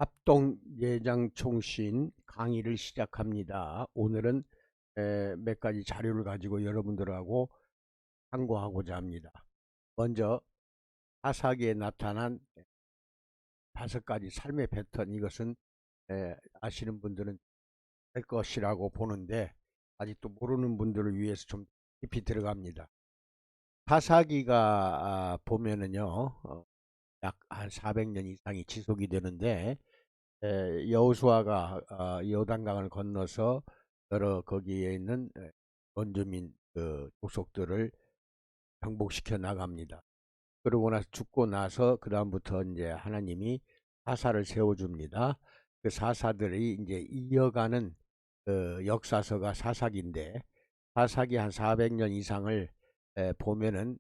합동예장총신 강의를 시작합니다. 오늘은 몇 가지 자료를 가지고 여러분들하고 상고하고자 합니다. 먼저 사사기에 나타난 5가지 삶의 패턴, 이것은 아시는 분들은 될 것이라고 보는데 아직도 모르는 분들을 위해서 좀 깊이 들어갑니다. 사사기가 보면은요, 약 한 400년 이상이 지속이 되는데, 여호수아가 요단강을 건너서 여러 거기에 있는 원주민 족속들을 정복시켜 나갑니다. 그러고 나서 죽고 나서 그 다음부터 이제 하나님이 사사를 세워줍니다. 그 사사들이 이제 이어가는 역사서가 사사기인데, 사사기 한 400년 이상을 보면은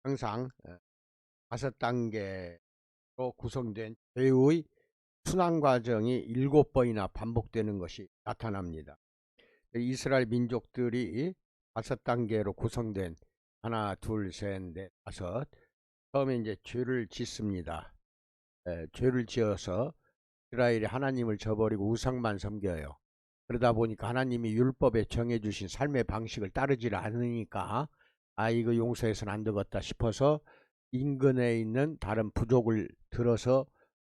항상 5단계로 구성된 죄의 순환 과정이 7번이나 반복되는 것이 나타납니다. 이스라엘 민족들이 5단계로 구성된 하나, 둘, 셋, 넷, 다섯. 처음에 이제 죄를 짓습니다. 죄를 지어서 이스라엘이 하나님을 저버리고 우상만 섬겨요. 그러다 보니까 하나님이 율법에 정해주신 삶의 방식을 따르지 않으니까 이거 용서해서는 안 되겠다 싶어서 인근에 있는 다른 부족을 들어서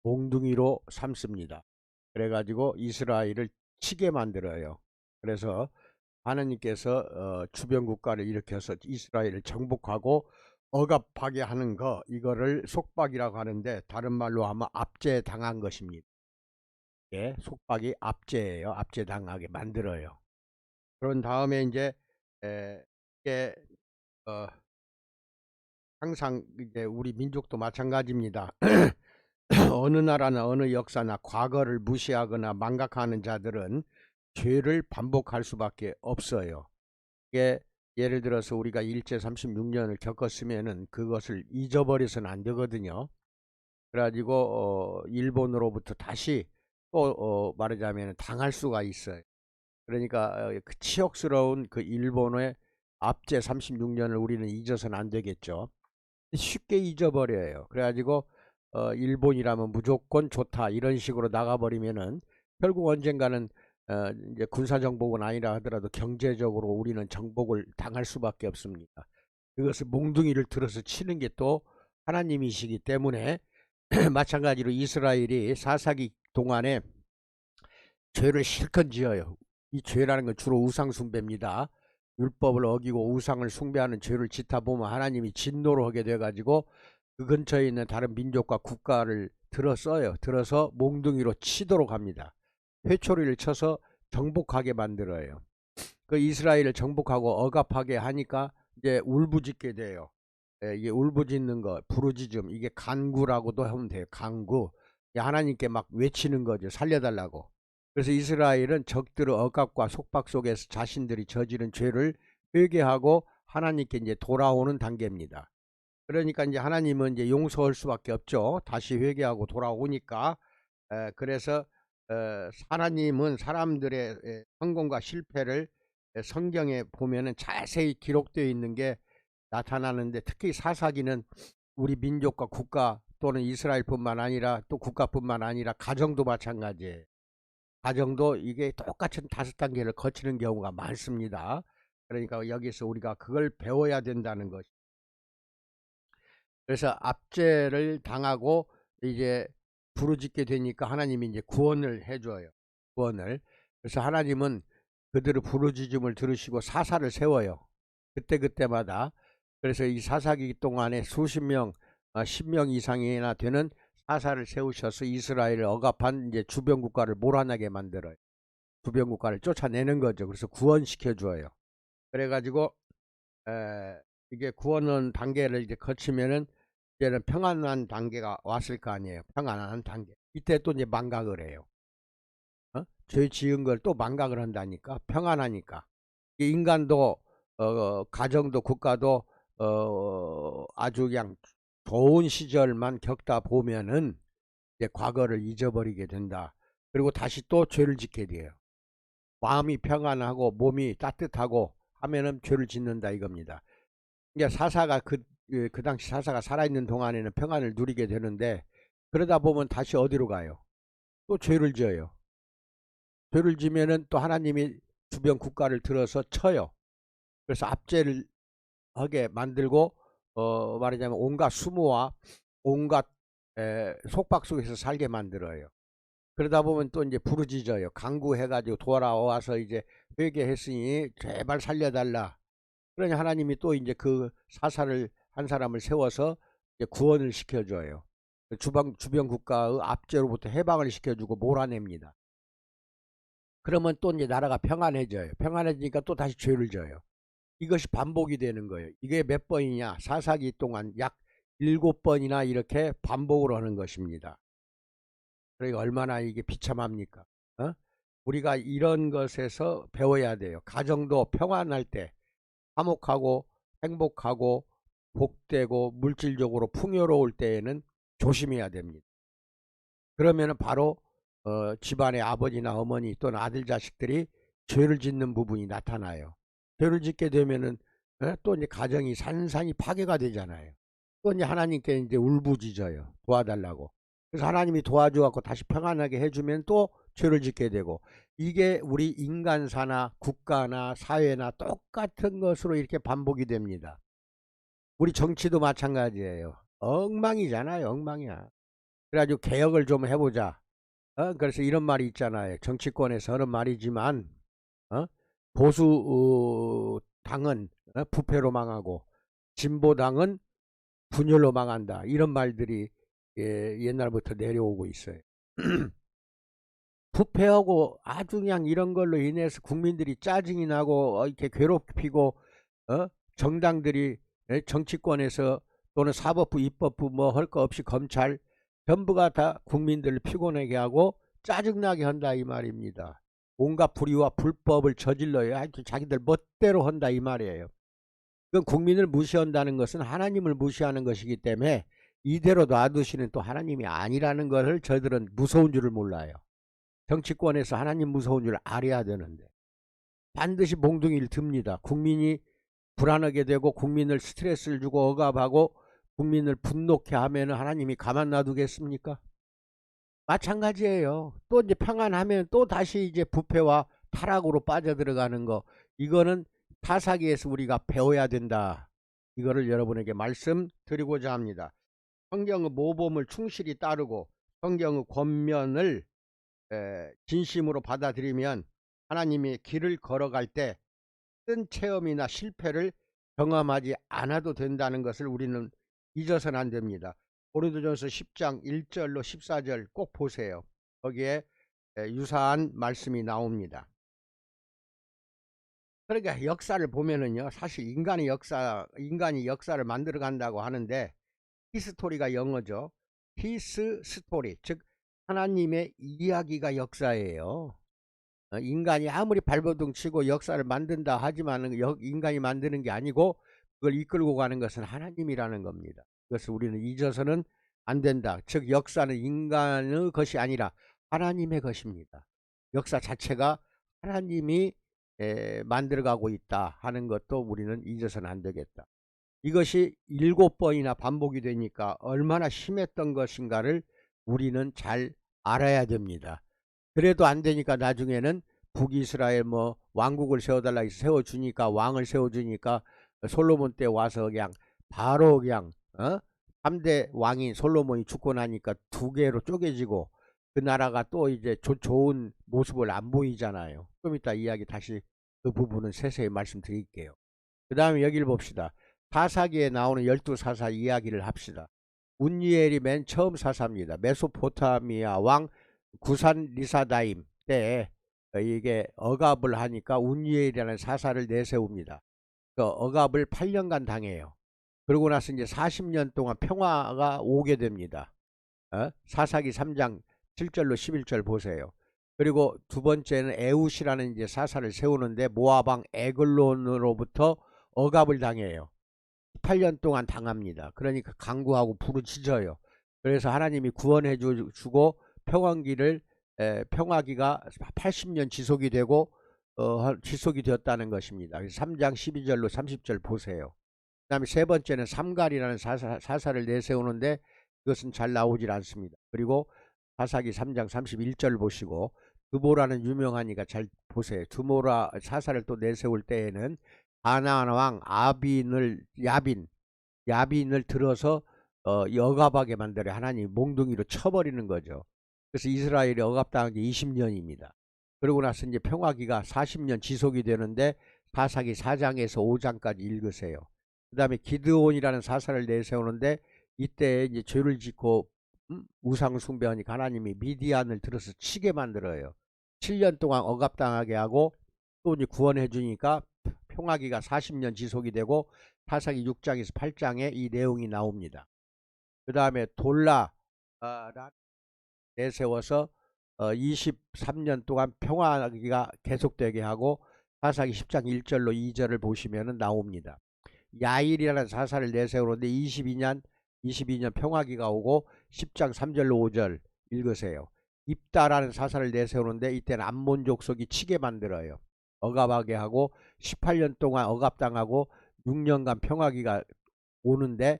몽둥이로 삼습니다. 그래가지고 이스라엘을 치게 만들어요. 그래서 하나님께서 주변 국가를 일으켜서 이스라엘을 정복하고 억압하게 하는 거, 이거를 속박이라고 하는데 다른 말로 하면 압제당한 것입니다. 예, 속박이 압제예요. 압제당하게 만들어요. 그런 다음에 이제 이게 항상 이제 우리 민족도 마찬가지입니다. 어느 나라나 어느 역사나 과거를 무시하거나 망각하는 자들은 죄를 반복할 수밖에 없어요. 이게 예를 들어서 우리가 일제 36년을 겪었으면은 그것을 잊어버려서는 안 되거든요. 그래가지고 일본으로부터 다시 또 말하자면 당할 수가 있어요. 그러니까 그 치욕스러운 그 일본의 압제 36년을 우리는 잊어서는 안 되겠죠. 쉽게 잊어버려요. 그래가지고 일본이라면 무조건 좋다 이런 식으로 나가버리면은 결국 언젠가는 이제 군사 정복은 아니라 하더라도 경제적으로 우리는 정복을 당할 수밖에 없습니다. 그것을 몽둥이를 들어서 치는 게 또 하나님이시기 때문에 마찬가지로 이스라엘이 사사기 동안에 죄를 실컷 지어요. 이 죄라는 건 주로 우상 숭배입니다. 율법을 어기고 우상을 숭배하는 죄를 짓다 보면 하나님이 진노를 하게 돼가지고 그 근처에 있는 다른 민족과 국가를 들어서요. 들어서 몽둥이로 치도록 합니다. 회초리를 쳐서 정복하게 만들어요. 그 이스라엘을 정복하고 억압하게 하니까 이제 울부짖게 돼요. 이게 울부짖는 거, 부르짖음, 이게 간구라고도 하면 돼요. 간구. 하나님께 막 외치는 거죠. 살려달라고. 그래서 이스라엘은 적들의 억압과 속박 속에서 자신들이 저지른 죄를 회개하고 하나님께 이제 돌아오는 단계입니다. 그러니까 이제 하나님은 이제 용서할 수밖에 없죠. 다시 회개하고 돌아오니까. 그래서 하나님은 사람들의 성공과 실패를 성경에 보면은 자세히 기록되어 있는 게 나타나는데, 특히 사사기는 우리 민족과 국가 또는 이스라엘뿐만 아니라 또 국가뿐만 아니라 가정도 마찬가지예요. 가정도 이게 똑같은 5단계를 거치는 경우가 많습니다. 그러니까 여기서 우리가 그걸 배워야 된다는 것. 그래서 압제를 당하고 이제 부르짖게 되니까 하나님이 이제 구원을 해줘요. 구원을. 그래서 하나님은 그들의 부르짖음을 들으시고 사사를 세워요. 그때그때마다. 그래서 이 사사기 동안에 수십 명, 10명 이상이나 되는 사사를 세우셔서 이스라엘을 억압한 이제 주변 국가를 몰아나게 만들어요. 주변 국가를 쫓아내는 거죠. 그래서 구원시켜 줘요. 그래가지고 이게 구원은 단계를 이제 거치면은 이제는 평안한 단계가 왔을 거 아니에요. 평안한 단계. 이때 또 이제 망각을 해요. 죄 지은 걸 또 망각을 한다니까. 평안하니까. 인간도 가정도 국가도 아주 그냥 좋은 시절만 겪다 보면은 이제 과거를 잊어버리게 된다. 그리고 다시 또 죄를 짓게 돼요. 마음이 평안하고 몸이 따뜻하고 하면은 죄를 짓는다 이겁니다. 이게 사사가 그 당시 사사가 살아있는 동안에는 평안을 누리게 되는데, 그러다 보면 다시 어디로 가요? 또 죄를 지어요. 죄를 지면은 또 하나님이 주변 국가를 들어서 쳐요. 그래서 압제를 하게 만들고 말하자면 온갖 수모와 온갖 속박 속에서 살게 만들어요. 그러다 보면 또 이제 부르짖어요. 강구해가지고 돌아와서 이제 회개했으니 제발 살려달라. 그러니 하나님이 또 이제 그 사사를 한 사람을 세워서 이제 구원을 시켜줘요. 주변 국가의 압제로부터 해방을 시켜주고 몰아냅니다. 그러면 또 이제 나라가 평안해져요. 평안해지니까 또 다시 죄를 져요. 이것이 반복이 되는 거예요. 이게 몇 번이냐? 사사기 동안 약 7번이나 이렇게 반복을 하는 것입니다. 그러니까 얼마나 이게 비참합니까? 우리가 이런 것에서 배워야 돼요. 가정도 평안할 때 화목하고 행복하고 복되고 물질적으로 풍요로울 때에는 조심해야 됩니다. 그러면 바로 집안의 아버지나 어머니 또는 아들 자식들이 죄를 짓는 부분이 나타나요. 죄를 짓게 되면은 또 이제 가정이 산산이 파괴가 되잖아요. 또 이제 하나님께 이제 울부짖어요. 도와달라고. 그래서 하나님이 도와줘갖고 다시 평안하게 해주면 또 죄를 짓게 되고, 이게 우리 인간사나 국가나 사회나 똑같은 것으로 이렇게 반복이 됩니다. 우리 정치도 마찬가지예요. 엉망이잖아요. 엉망이야. 그래가지고 개혁을 좀 해보자. 그래서 이런 말이 있잖아요. 정치권에서 하는 말이지만 보수 당은 부패로 망하고 진보당은 분열로 망한다. 이런 말들이 옛날부터 내려오고 있어요. 부패하고 아주 그냥 이런 걸로 인해서 국민들이 짜증이 나고 이렇게 괴롭히고 정당들이 정치권에서 또는 사법부, 입법부 뭐 할 거 없이 검찰 전부가 다 국민들을 피곤하게 하고 짜증나게 한다 이 말입니다. 온갖 불의와 불법을 저질러요. 하여튼 자기들 멋대로 한다 이 말이에요. 그건 국민을 무시한다는 것은 하나님을 무시하는 것이기 때문에 이대로 놔두시는 또 하나님이 아니라는 것을 저희들은 무서운 줄을 몰라요. 정치권에서 하나님 무서운 줄 알아야 되는데 반드시 몽둥이를 듭니다. 국민이 불안하게 되고 국민을 스트레스를 주고 억압하고 국민을 분노케 하면 하나님이 가만 놔두겠습니까? 마찬가지예요. 또 이제 평안하면 또 다시 이제 부패와 타락으로 빠져들어가는 거, 이거는 타사기에서 우리가 배워야 된다. 이거를 여러분에게 말씀드리고자 합니다. 성경의 모범을 충실히 따르고 성경의 권면을 진심으로 받아들이면 하나님의 길을 걸어갈 때 큰 체험이나 실패를 경험하지 않아도 된다는 것을 우리는 잊어서는 안 됩니다. 고린도전서 10장 1절로 14절 꼭 보세요. 거기에 유사한 말씀이 나옵니다. 그러니까 역사를 보면은요, 사실 인간이 역사를 만들어 간다고 하는데, 히스토리가 영어죠. 히스 스토리, 즉 하나님의 이야기가 역사예요. 인간이 아무리 발버둥 치고 역사를 만든다 하지만 인간이 만드는 게 아니고 그걸 이끌고 가는 것은 하나님이라는 겁니다. 그것을 우리는 잊어서는 안 된다. 즉 역사는 인간의 것이 아니라 하나님의 것입니다. 역사 자체가 하나님이 만들어가고 있다 하는 것도 우리는 잊어서는 안 되겠다. 이것이 7번이나 반복이 되니까 얼마나 심했던 것인가를 우리는 잘 알아야 됩니다. 그래도 안 되니까 나중에는 북이스라엘 뭐 왕국을 세워달라 해서 세워주니까, 왕을 세워주니까 솔로몬 때 와서 그냥 바로 그냥 3대 왕인 솔로몬이 죽고 나니까 2개로 쪼개지고 그 나라가 또 이제 좋은 모습을 안 보이잖아요. 좀 이따 이야기 다시 그 부분은 세세히 말씀드릴게요. 그 다음에 여기를 봅시다. 사사기에 나오는 12사사 이야기를 합시다. 운니엘이 맨 처음 사사입니다. 메소포타미아 왕 구산 리사다임 때 이게 억압을 하니까 운니엘이라는 사사를 내세웁니다. 그 억압을 8년간 당해요. 그러고 나서 이제 40년 동안 평화가 오게 됩니다. 사사기 3장 7절로 11절 보세요. 그리고 두 번째는 에웃이라는 이제 사사를 세우는데 모압왕 에글론으로부터 억압을 당해요. 8년 동안 당합니다. 그러니까 간구하고 부르짖어요. 그래서 하나님이 구원해 주고 평화기가 80년 지속이 되고 지속이 되었다는 것입니다. 그래서 3장 12절로 30절 보세요. 그 다음에 세 번째는 삼갈이라는 사사를 내세우는데 그것은 잘 나오질 않습니다. 그리고 사사기 3장 31절 보시고 드보라는 유명한 이가 잘 보세요. 드보라 사사를 또 내세울 때에는 가나안 왕 야빈을 들어서 억압하게 만들어 하나님 몽둥이로 쳐버리는 거죠. 그래서 이스라엘이 억압당한 게 20년입니다. 그러고 나서 이제 평화기가 40년 지속이 되는데 사사기 4장에서 5장까지 읽으세요. 그 다음에 기드온이라는 사사를 내세우는데 이때 이제 죄를 짓고 우상 숭배하니까 하나님이 미디안을 들어서 치게 만들어요. 7년 동안 억압당하게 하고 또 이제 구원해 주니까 평화기가 40년 지속이 되고 사사기 6장에서 8장에 이 내용이 나옵니다. 그 다음에 돌라 내세워서 23년 동안 평화기가 계속되게 하고 사사기 10장 1절로 2절을 보시면 나옵니다. 야일이라는 사사를 내세우는데 22년 평화기가 오고 10장 3절로 5절 읽으세요. 입다라는 사사를 내세우는데 이때는 암몬 족속이 치게 만들어요. 억압하게 하고 18년 동안 억압당하고 6년간 평화기가 오는데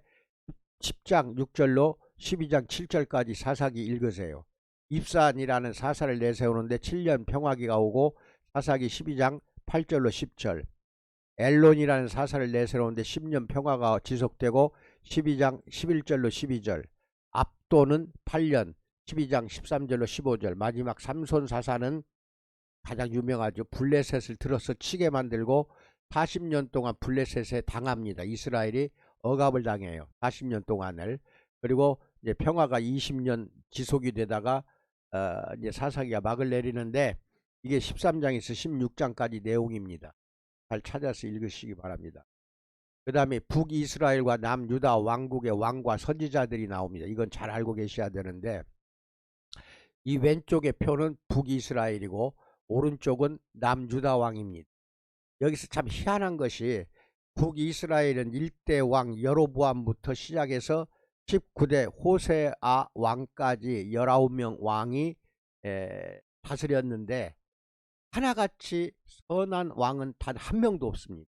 10장 6절로 12장 7절까지 사사기 읽으세요. 입산이라는 사사를 내세우는데 7년 평화기가 오고 사사기 12장 8절로 10절. 엘론이라는 사사를 내세우는데 10년 평화가 지속되고 12장 11절로 12절. 압도는 8년 12장 13절로 15절. 마지막 삼손 사사는 가장 유명하죠. 블레셋을 들어서 치게 만들고 40년 동안 블레셋에 당합니다. 이스라엘이 억압을 당해요. 40년 동안을. 그리고 이제 평화가 20년 지속이 되다가 이제 사사기가 막을 내리는데 이게 13장에서 16장까지 내용입니다. 잘 찾아서 읽으시기 바랍니다. 그 다음에 북이스라엘과 남유다 왕국의 왕과 선지자들이 나옵니다. 이건 잘 알고 계셔야 되는데 이 왼쪽의 표는 북이스라엘이고 오른쪽은 남유다 왕입니다. 여기서 참 희한한 것이 북이스라엘은 1대 왕 여로보암부터 시작해서 19대 호세아 왕까지 19명 왕이 다스렸는데 하나같이 선한 왕은 단 한 명도 없습니다.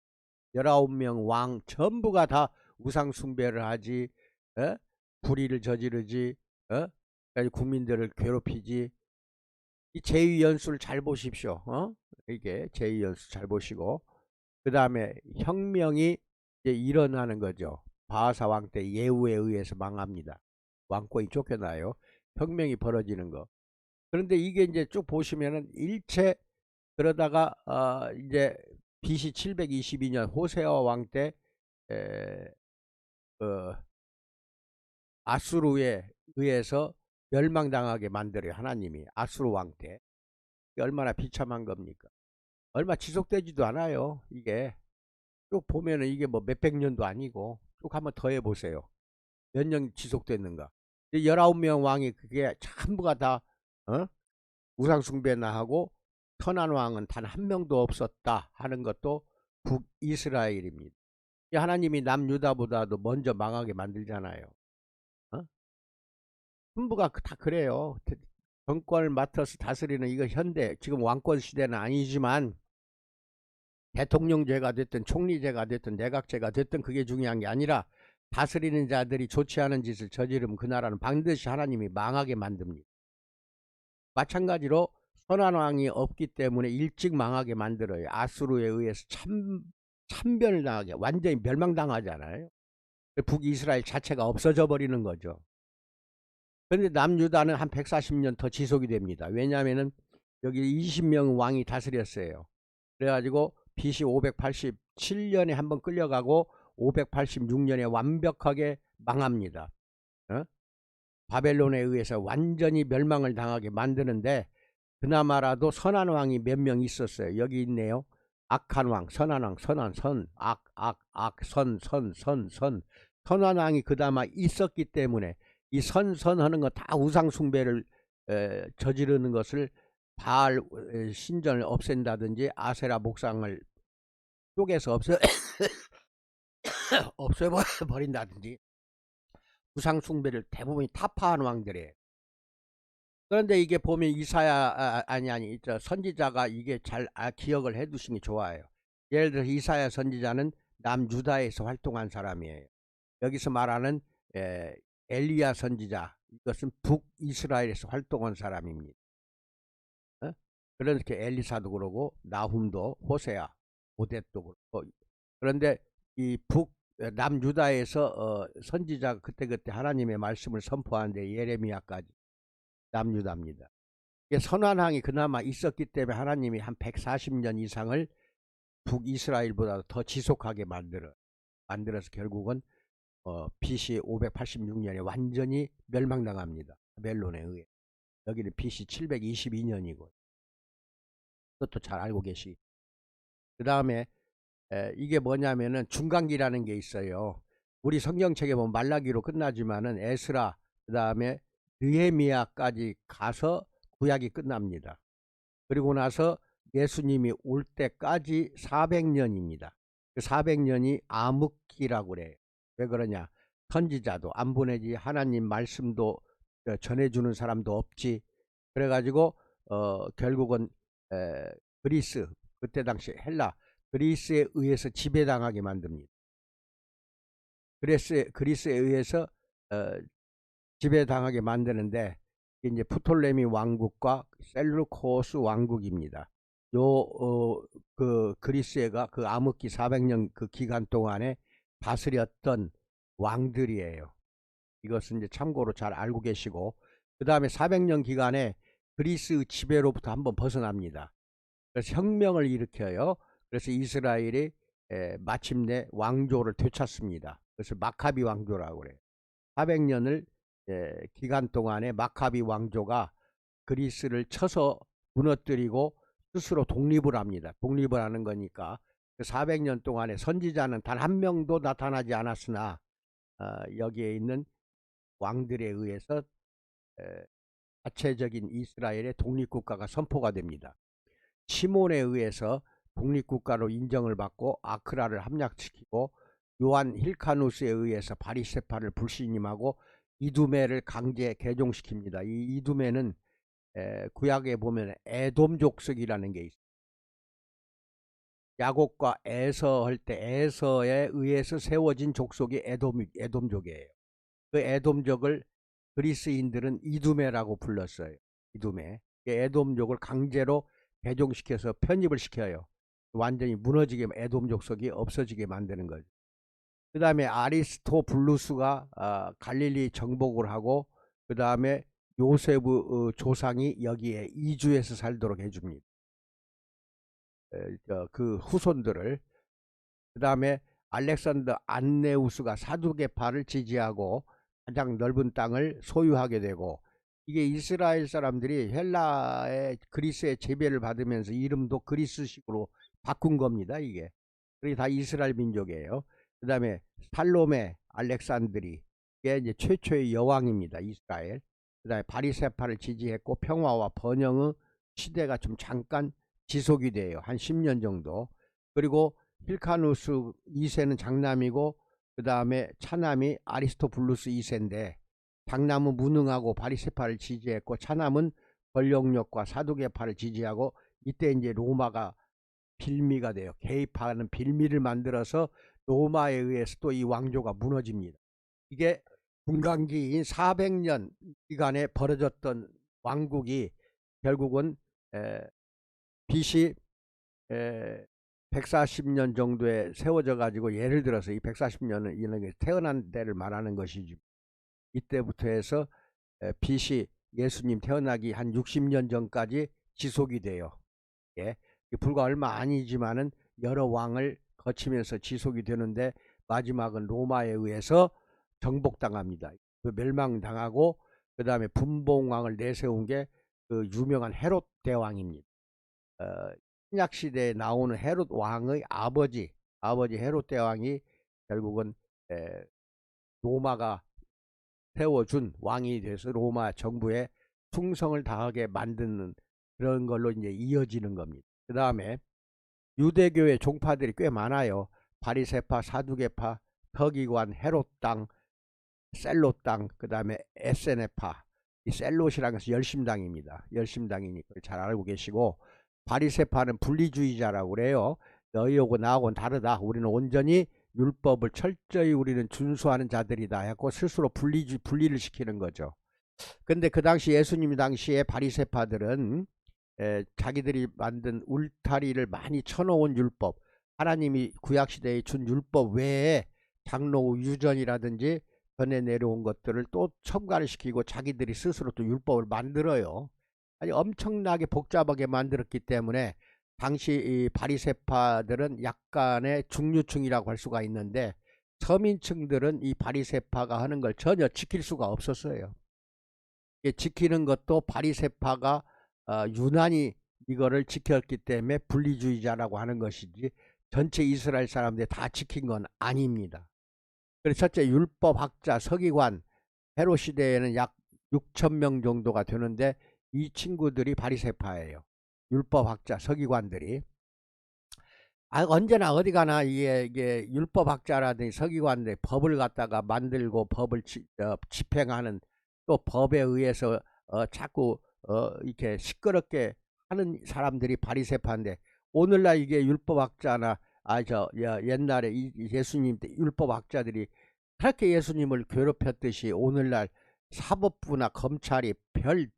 19명 왕 전부가 다 우상 숭배를 하지, 불의를 저지르지, 국민들을 괴롭히지. 이 제2연수를 잘 보십시오. 이게 제2연수 잘 보시고 그 다음에 혁명이 이제 일어나는 거죠. 바하사 왕 때 예후에 의해서 망합니다. 왕권이 쫓겨나요. 혁명이 벌어지는 거. 그런데 이게 이제 쭉 보시면은 일체 그러다가 이제 BC 722년 호세아 왕 때 아수르에 의해서 멸망당하게 만들어요. 하나님이 아수르 왕 때. 얼마나 비참한 겁니까? 얼마 지속되지도 않아요. 이게 쭉 보면은 이게 뭐 몇백 년도 아니고 쭉 한번 더 해보세요. 몇 년 지속됐는가? 19명 왕이 그게 전부가 다 우상숭배나 하고 선한 왕은 단 한 명도 없었다 하는 것도 북이스라엘입니다. 하나님이 남유다보다도 먼저 망하게 만들잖아요. 전부가 다 그래요. 정권을 맡아서 다스리는 이거 현대 지금 왕권 시대는 아니지만 대통령제가 됐든 총리제가 됐든 내각제가 됐든 그게 중요한 게 아니라 다스리는 자들이 좋지 않은 짓을 저지르면 그 나라는 반드시 하나님이 망하게 만듭니다. 마찬가지로 선한 왕이 없기 때문에 일찍 망하게 만들어요. 아수르에 의해서 참변을 당하게 완전히 멸망당하잖아요. 북이스라엘 자체가 없어져 버리는 거죠. 그런데 남유다는 한 140년 더 지속이 됩니다. 왜냐하면 여기 20명 왕이 다스렸어요. 그래가지고 BC 587년에 한번 끌려가고 586년에 완벽하게 망합니다. 바벨론에 의해서 완전히 멸망을 당하게 만드는데 그나마라도 선한 왕이 몇 명 있었어요. 여기 있네요. 악한 왕, 선한 왕, 선한, 선, 악, 선. 선한 왕이 그나마 있었기 때문에 이 하는 거 다 우상 숭배를 저지르는 것을 바알 신전을 없앤다든지 아세라 목상을 쪼개서 없애버린다든지 우상 숭배를 대부분 타파한 왕들이에요. 그런데 이게 보면 이사야 선지자가 이게 잘 기억을 해 두시는 게 좋아요. 예를 들어 이사야 선지자는 남유다에서 활동한 사람이에요. 여기서 말하는 엘리야 선지자, 이것은 북이스라엘에서 활동한 사람입니다. 어? 그렇게 엘리사도 그러고 나훔도, 호세아, 오뎃도 그렇고. 그런데 이 남유다에서 선지자가 그때그때 하나님의 말씀을 선포하는데 예레미야까지 남유다입니다. 이게 선환왕이 그나마 있었기 때문에 하나님이 한 140년 이상을 북이스라엘보다 더 지속하게 만들어서 결국은 BC 586년에 완전히 멸망당합니다. 바벨론에 의해. 여기는 BC 722년이고 그것도 잘 알고 계시. 그 다음에 이게 뭐냐면은 중간기라는 게 있어요. 우리 성경책에 보면 말라기로 끝나지만은 에스라, 그 다음에 느헤미야까지 가서 구약이 끝납니다. 그리고 나서 예수님이 올 때까지 400년입니다. 그 400년이 암흑기라고 그래요. 왜 그러냐? 선지자도 안 보내지, 하나님 말씀도 전해주는 사람도 없지. 그래가지고 결국은 그리스, 그때 당시 헬라, 그리스에 의해서 지배당하게 만듭니다. 그리스에 의해서 지배당하게 만드는데 이제 프톨레미 왕국과 셀루코스 왕국입니다. 그 그리스가 그 암흑기 400년 그 기간 동안에 다스렸던 왕들이에요. 이것은 이제 참고로 잘 알고 계시고, 그 다음에 400년 기간에 그리스 지배로부터 한번 벗어납니다. 그래서 혁명을 일으켜요. 그래서 이스라엘이 마침내 왕조를 되찾습니다. 그래서 마카비 왕조라고 그래요. 400년을 기간 동안에 마카비 왕조가 그리스를 쳐서 무너뜨리고 스스로 독립을 합니다. 독립을 하는 거니까 그 400년 동안에 선지자는 단 한 명도 나타나지 않았으나 여기에 있는 왕들에 의해서 자체적인 이스라엘의 독립국가가 선포가 됩니다. 시몬에 의해서 독립국가로 인정을 받고 아크라를 함락시키고 요한 힐카누스에 의해서 바리세파를 불신임하고 이두메를 강제 개종시킵니다. 이 이두메는 구약에 보면 에돔 족속이라는 게 있어요. 야곱과 에서 할 때 에서에 의해서 세워진 족속이 에돔족이에요. 그 에돔족을 그리스인들은 이두메라고 불렀어요. 이두메. 에돔족을 강제로 개종시켜서 편입을 시켜요. 완전히 무너지게, 에돔 족속이 없어지게 만드는 거죠. 그 다음에 아리스토블루스가 갈릴리 정복을 하고, 그 다음에 요세프 조상이 여기에 이주해서 살도록 해줍니다. 그 후손들을. 그 다음에 알렉산더 안네우스가 사두개파를 지지하고 가장 넓은 땅을 소유하게 되고, 이게 이스라엘 사람들이 헬라의 그리스의 제배를 받으면서 이름도 그리스식으로 바꾼 겁니다. 이게 다 이스라엘 민족이에요. 그 다음에 살로메 알렉산드리, 이게 이제 최초의 여왕입니다. 이스라엘. 그 다음에 바리세파를 지지했고 평화와 번영의 시대가 좀 잠깐 지속이 돼요. 한 10년 정도. 그리고 힐카누스 2세는 장남이고 그 다음에 차남이 아리스토블루스 2세인데, 장남은 무능하고 바리세파를 지지했고 차남은 권력력과 사두개파를 지지하고, 이때 이제 로마가 빌미가 돼요. 개입하는 빌미를 만들어서 로마에 의해서 또 이 왕조가 무너집니다. 이게 분간기인 400년 기간에 벌어졌던 왕국이 결국은 BC 140년 정도에 세워져 가지고, 예를 들어서 이 140년은 이런 태어난 때를 말하는 것이지, 이때부터 해서 BC 예수님 태어나기 한 60년 전까지 지속이 돼요. 예. 불과 얼마 아니지만은 여러 왕을 거치면서 지속이 되는데, 마지막은 로마에 의해서 정복당합니다. 그 멸망당하고, 그 다음에 분봉왕을 내세운 게 그 유명한 헤롯 대왕입니다. 신약 시대에 나오는 헤롯 왕의 아버지 헤롯 대왕이 결국은 로마가 세워준 왕이 돼서 로마 정부에 충성을 다하게 만드는 그런 걸로 이제 이어지는 겁니다. 그 다음에 유대교의 종파들이 꽤 많아요. 바리세파, 사두개파, 서기관, 헤롯 땅, 셀롯 땅, 그 다음에 에세네파. 이 셀롯이라는 것은 열심당입니다. 열심당이니까 잘 알고 계시고, 바리세파는 분리주의자라고 그래요. 너희하고 나하고는 다르다. 우리는 온전히 율법을 철저히 우리는 준수하는 자들이다 했고 스스로 분리를 시키는 거죠. 근데 그 당시 예수님 당시에 바리새파들은 자기들이 만든 울타리를 많이 쳐놓은 율법, 하나님이 구약시대에 준 율법 외에 장로 유전이라든지 전에 내려온 것들을 또 첨가를 시키고 자기들이 스스로 또 율법을 만들어요. 아니 엄청나게 복잡하게 만들었기 때문에 당시 이 바리새파들은 약간의 중류층이라고 할 수가 있는데 서민층들은 이 바리새파가 하는 걸 전혀 지킬 수가 없었어요. 지키는 것도 바리새파가 유난히 이거를 지켰기 때문에 분리주의자라고 하는 것이지 전체 이스라엘 사람들이 다 지킨 건 아닙니다. 그래서 첫째 율법학자 서기관, 헤롯 시대에는 약 6,000명 정도가 되는데 이 친구들이 바리새파예요. 율법학자 서기관들이. 언제나 어디 가나 이게 율법학자라든지 서기관들이 법을 갖다가 만들고 법을 집행하는, 또 법에 의해서 자꾸 이렇게 시끄럽게 하는 사람들이 바리새파인데, 오늘날 이게 율법학자나 옛날에 예수님 때 율법학자들이 그렇게 예수님을 괴롭혔듯이 오늘날 사법부나 검찰이 별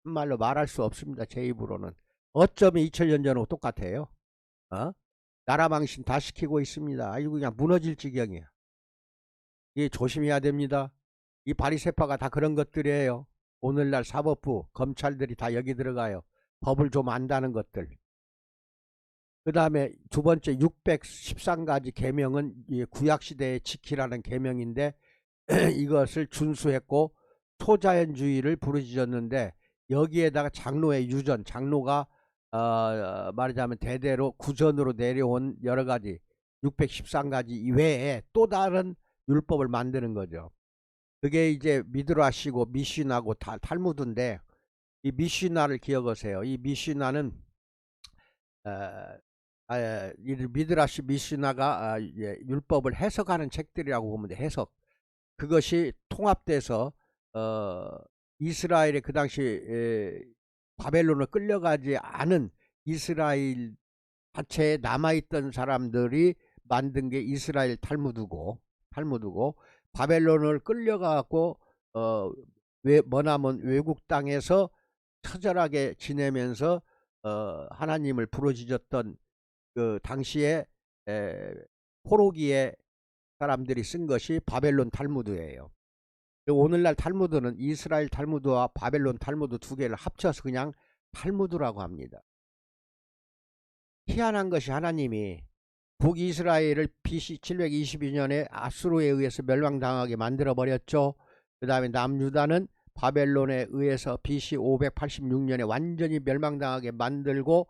말로 말할 수 없습니다. 제 입으로는. 어쩌면 2000년 전하고 똑같아요. 나라 망신 다 시키고 있습니다. 아이고 그냥 무너질 지경이야. 이 조심해야 됩니다. 이 바리새파가 다 그런 것들이에요. 오늘날 사법부 검찰들이 다 여기 들어가요. 법을 좀 안다는 것들. 그 다음에 두 번째 613가지 계명은 구약시대에 지키라는 계명인데 이것을 준수했고 초자연주의를 부르짖었는데, 여기에다가 장로의 유전, 장로가 말하자면 대대로 구전으로 내려온 여러가지 613가지 이외에 또 다른 율법을 만드는 거죠. 그게 이제 미드라시고 미시나고 탈무드인데, 이 미시나를 기억하세요. 이 미시나는 이 미드라시 미시나가 율법을 해석하는 책들이라고 보면 돼. 해석. 그것이 통합돼서 이스라엘의 그 당시 바벨론을 끌려가지 않은 이스라엘 자체에 남아있던 사람들이 만든 게 이스라엘 탈무드고 바벨론을 끌려가고 머나먼 외국 땅에서 처절하게 지내면서 하나님을 부르짖었던 그 당시에 포로기의 사람들이 쓴 것이 바벨론 탈무드예요. 오늘날 탈무드는 이스라엘 탈무드와 바벨론 탈무드 두 개를 합쳐서 그냥 탈무드라고 합니다. 희한한 것이 하나님이 북이스라엘을 BC 722년에 아수르에 의해서 멸망당하게 만들어 버렸죠. 그 다음에 남유다는 바벨론에 의해서 BC 586년에 완전히 멸망당하게 만들고,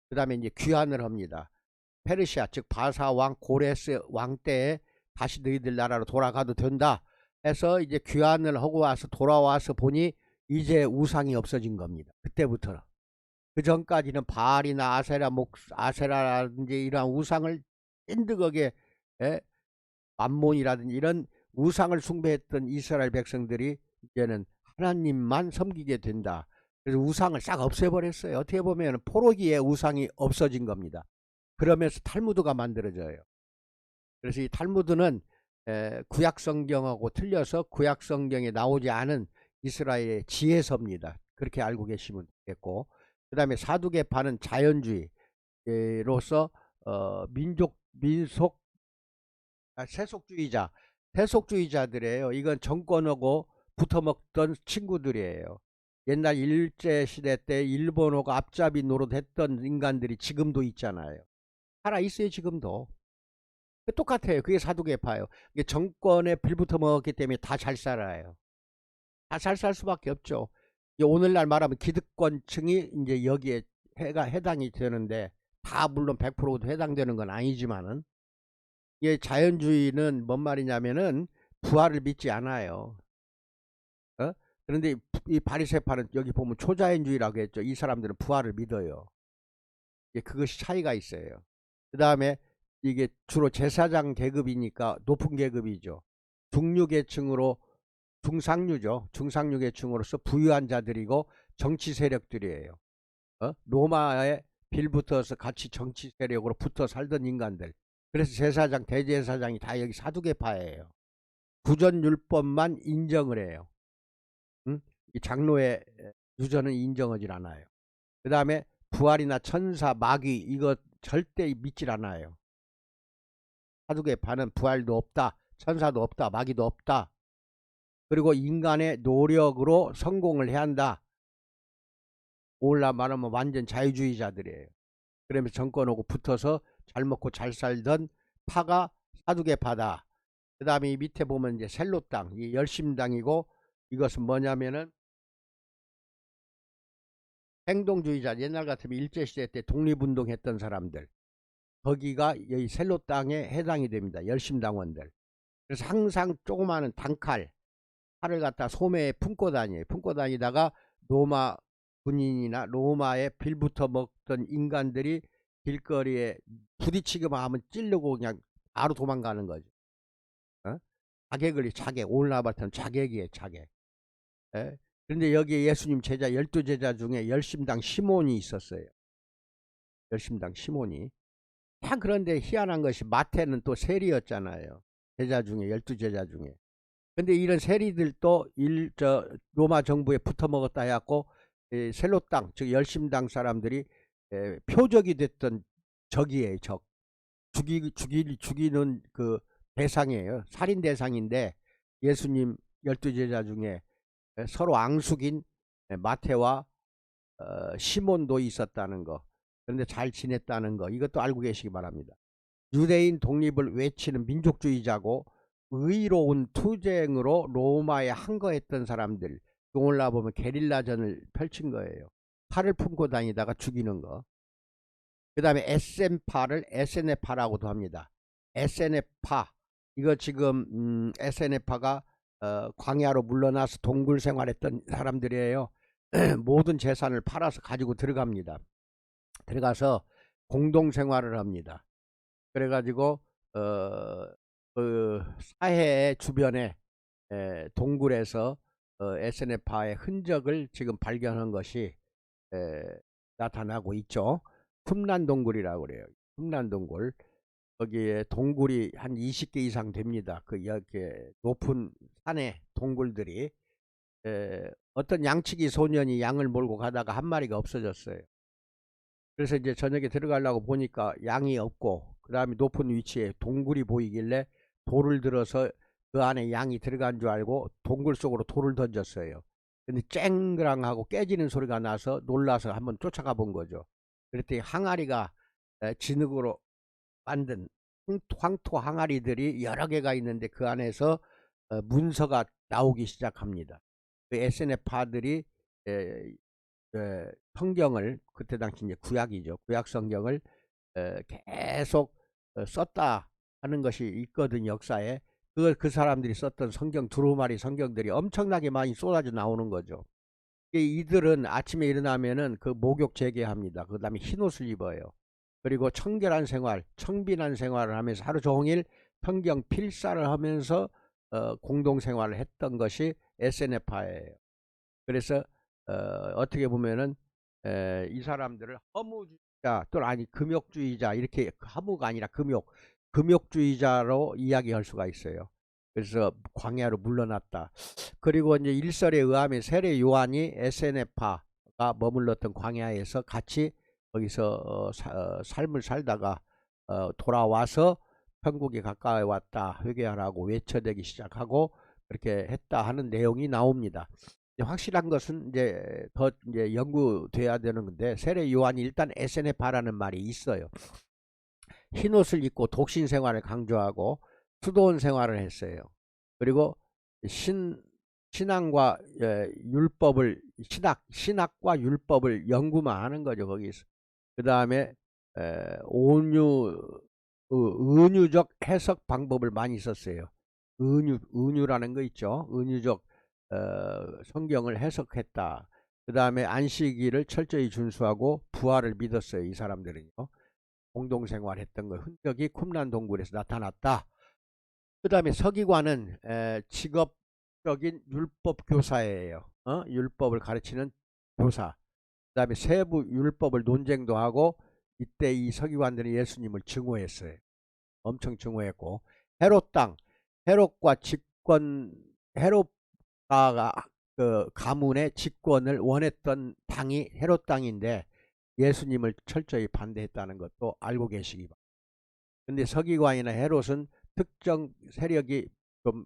그 다음에 이제 귀환을 합니다. 페르시아 즉 바사 왕 고레스 왕 때에 다시 너희들 나라로 돌아가도 된다 해서 이제 귀환을 하고 와서 돌아와서 보니 이제 우상이 없어진 겁니다. 그때부터. 그 전까지는 바알이나 아세라라든지 이러한 우상을 찐득하게 만몬이라든지 이런 우상을 숭배했던 이스라엘 백성들이 이제는 하나님만 섬기게 된다. 그래서 우상을 싹 없애버렸어요. 어떻게 보면 포로기의 우상이 없어진 겁니다. 그러면서 탈무드가 만들어져요. 그래서 이 탈무드는 구약 성경하고 틀려서 구약 성경에 나오지 않은 이스라엘의 지혜서입니다. 그렇게 알고 계시면 되겠고, 그 다음에 사두개파는 자연주의로서 세속주의자들이에요. 이건 정권하고 붙어먹던 친구들이에요. 옛날 일제시대 때 일본어가 앞잡이 노릇했던 인간들이 지금도 있잖아요. 살아있어요. 지금도. 똑같아요. 그게 사두개파예요. 이게 정권에 빌붙어 먹었기 때문에 다 잘 살아요. 다 잘 살 수밖에 없죠. 오늘날 말하면 기득권층이 이제 여기에 해당이 되는데, 다 물론 100%도 해당되는 건 아니지만은, 이 자연주의는 뭔 말이냐면은 부활을 믿지 않아요. 그런데 이 바리새파는 여기 보면 초자연주의라고 했죠. 이 사람들은 부활을 믿어요. 그것이 차이가 있어요. 그 다음에 이게 주로 제사장 계급이니까 높은 계급이죠. 중류계층으로 중상류죠. 중상류계층으로서 부유한 자들이고 정치 세력들이에요. 로마에 빌붙어서 같이 정치 세력으로 붙어 살던 인간들. 그래서 제사장, 대제사장이 다 여기 사두개파예요. 구전율법만 인정을 해요. 응? 이 장로의 유전은 인정하지 않아요. 그 다음에 부활이나 천사, 마귀 이거 절대 믿질 않아요. 사두개파는 부활도 없다, 천사도 없다, 마귀도 없다. 그리고 인간의 노력으로 성공을 해야 한다. 오늘날 말하면 완전 자유주의자들이에요. 그러면서 정권 오고 붙어서 잘 먹고 잘 살던 파가 사두개파다. 그 다음에 이 밑에 보면 이제 셀로땅, 이 열심당이고, 이것은 뭐냐면은 행동주의자, 옛날 같으면 일제시대 때 독립운동했던 사람들, 거기가 이 셀로땅에 해당이 됩니다. 열심당원들. 그래서 항상 조그마한 단칼, 칼을 갖다 소매에 품고 다녀요. 품고 다니다가 로마 군인이나 로마에 빌붙어 먹던 인간들이 길거리에 부딪히기만 하면 찌르고 그냥 바로 도망가는 거죠. 어? 자객을, 자객, 오늘날 같은 자객이에요, 자객. 예? 그런데 여기에 예수님 제자 12제자 중에 열심당 시몬이 있었어요. 열심당 시몬이. 참 그런데 희한한 것이 마태는 또 세리였잖아요. 제자 중에 12제자 중에. 근데 이런 세리들도 로마 정부에 붙어먹었다 해갖고 셀로 땅, 즉 열심당 사람들이 표적이 됐던 적이에요. 적. 죽이는 그 대상이에요. 살인 대상인데 예수님 12제자 중에 서로 앙숙인 마태와 시몬도 있었다는 거. 그런데 잘 지냈다는 거. 이것도 알고 계시기 바랍니다. 유대인 독립을 외치는 민족주의자고 의로운 투쟁으로 로마에 항거했던 사람들, 오늘날 보면 게릴라전을 펼친 거예요. 칼을 품고 다니다가 죽이는 거. 그 다음에 SN파를 SNF파라고도 합니다. SNF파, 이거 지금 SNF파가 광야로 물러나서 동굴 생활했던 사람들이에요. 모든 재산을 팔아서 가지고 들어갑니다. 들어가서 공동생활을 합니다. 그래가지고 그 사해 주변에 동굴에서 SNF파의 흔적을 지금 발견한 것이 나타나고 있죠. 쿰란 동굴이라고 그래요. 쿰란 동굴. 거기에 동굴이 한 20개 이상 됩니다. 그 이렇게 높은 산에 동굴들이. 어떤 양치기 소년이 양을 몰고 가다가 한 마리가 없어졌어요. 그래서 이제 저녁에 들어가려고 보니까 양이 없고, 그 다음에 높은 위치에 동굴이 보이길래 돌을 들어서 그 안에 양이 들어간 줄 알고 동굴 속으로 돌을 던졌어요. 근데 쨍그랑하고 깨지는 소리가 나서 놀라서 한번 쫓아가 본 거죠. 그랬더니 항아리가 진흙으로 만든 황토 항아리들이 여러 개가 있는데 그 안에서 문서가 나오기 시작합니다. 그 SNF파들이 성경을, 그때 당시 이제 구약이죠. 구약 성경을 계속 썼다 하는 것이 있거든, 역사에. 그걸 그 사람들이 썼던 성경, 두루마리 성경들이 엄청나게 많이 쏟아져 나오는 거죠. 이들은 아침에 일어나면은 그 목욕 재개합니다. 그 다음에 흰옷을 입어요. 그리고 청결한 생활, 청빈한 생활을 하면서 하루 종일 성경 필사를 하면서 공동생활을 했던 것이 SNF파예요. 그래서 어떻게 보면은 이 사람들을 허무주의자 또는 아니 금욕주의자, 이렇게 허무가 아니라 금욕주의자로 이야기할 수가 있어요. 그래서 광야로 물러났다. 그리고 이제 일설에 의하면 세례 요한이 SNF파가 머물렀던 광야에서 같이 거기서 삶을 살다가 돌아와서 천국에 가까이 왔다, 회개하라고 외쳐대기 시작하고 그렇게 했다 하는 내용이 나옵니다. 확실한 것은 이제 더 이제 연구돼야 되는 건데, 세례 요한이 일단 SNF파라는 말이 있어요. 흰옷을 입고 독신 생활을 강조하고 수도원 생활을 했어요. 그리고 신앙과 율법을, 신학과 율법을 연구만 하는 거죠, 거기서. 그 다음에 은유적 해석 방법을 많이 썼어요. 은유라는 거 있죠. 은유적 성경을 해석했다. 그 다음에 안식일을 철저히 준수하고 부활을 믿었어요. 이 사람들은요. 공동생활했던 거 흔적이 쿰란 동굴에서 나타났다. 그 다음에 서기관은 직업적인 율법 교사예요. 율법을 가르치는 교사. 그 다음에 세부 율법을 논쟁도 하고, 이때 이 서기관들이 예수님을 증오했어요. 엄청 증오했고, 헤롯 땅, 헤롯과 집권, 헤롯가 그 가문의 집권을 원했던 땅이 헤롯 땅인데 예수님을 철저히 반대했다는 것도 알고 계시기 바랍니다. 근데 서기관이나 헤롯은 특정 세력이 좀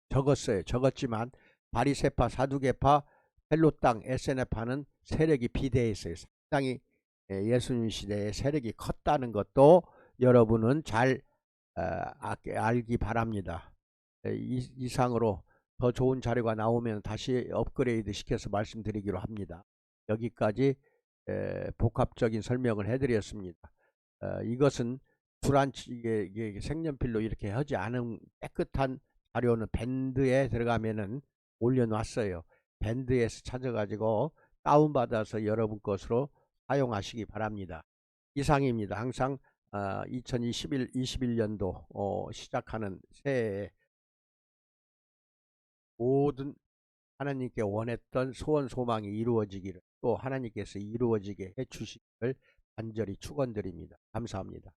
적었어요. 적었지만 바리새파, 사두개파, 헬로 땅, 에세네파는 세력이 비대했어요. 상당히 예수님 시대에 세력이 컸다는 것도 여러분은 잘 알기 바랍니다. 이상으로 더 좋은 자료가 나오면 다시 업그레이드 시켜서 말씀드리기로 합니다. 여기까지 복합적인 설명을 해드렸습니다. 이것은 이게 색연필로 이렇게 하지 않은 깨끗한 자료는 밴드에 들어가면은 올려놨어요. 밴드에서 찾아가지고 다운받아서 여러분 것으로 사용하시기 바랍니다. 이상입니다. 항상 2021년도 시작하는 새해에 모든 하나님께 원했던 소원 소망이 이루어지기를, 또 하나님께서 이루어지게 해주시기를 간절히 축원드립니다. 감사합니다.